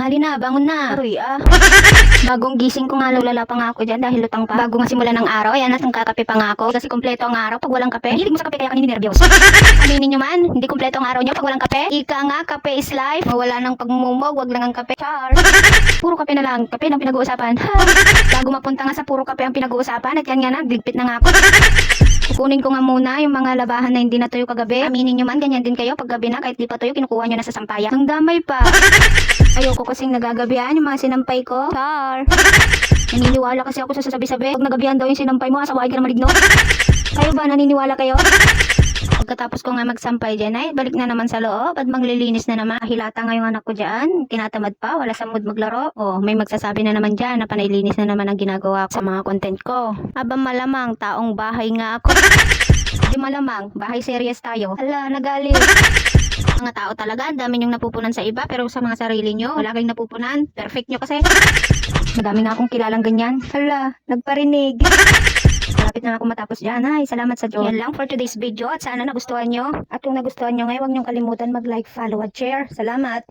Tanghali na, bangon na. Aroy Bagong gising ko nga, lala pa nga ako dyan dahil lutang pa. Bago nga simula ng araw, ayan, nasang kakape pa nga ako. Kasi kompleto ang araw pag walang kape. Hilig mo sa kape kaya kanini nervyos. Aminin nyo man, hindi kompleto ang araw nyo pag walang kape. Ika nga, kape is life. Mawala ng pagmumumog, wag lang ang kape. Char. Puro kape na lang, kape ang pinag-uusapan. Bago mapunta nga sa puro kape ang pinag-uusapan, at yan nga na, digpit na nga ako. Kukunin ko nga muna yung mga labahan na hindi natuyo kagabi. Aminin nyo man, ganyan din kayo pag gabi na, kahit di pa tuyo, kinukuha nyo na sa sampayan. Ang damay pa. Ayoko kasing nagagabihan yung mga sinampay ko. Char. Naniniwala kasi ako sa sasabi-sabi. Pag nagabihan daw yung sinampay mo, asawain ka na maligno. Kayo ba, naniniwala kayo? Pagkatapos ko nga magsampay dyan, ay balik na naman sa loob at maglilinis na naman. Hilata nga yung anak ko dyan, tinatamad pa, wala sa mood maglaro. Oh, may magsasabi na naman dyan na panailinis na naman ang ginagawa ko sa mga content ko. Aba malamang, taong bahay nga ako. Di malamang, bahay series tayo. Hala, nagalit. Mga tao talaga, ang dami nyong napupunan sa iba, pero sa mga sarili nyo, wala kayong napupunan. Perfect nyo kasi. Madami na akong kilalang ganyan. Hala, nagparinig. Malapit na ako matapos dyan. Ay, salamat sa Diyos. Yan lang for today's video at sana nagustuhan nyo. At kung nagustuhan nyo ngayon, huwag nyong kalimutan mag-like, follow at share. Salamat.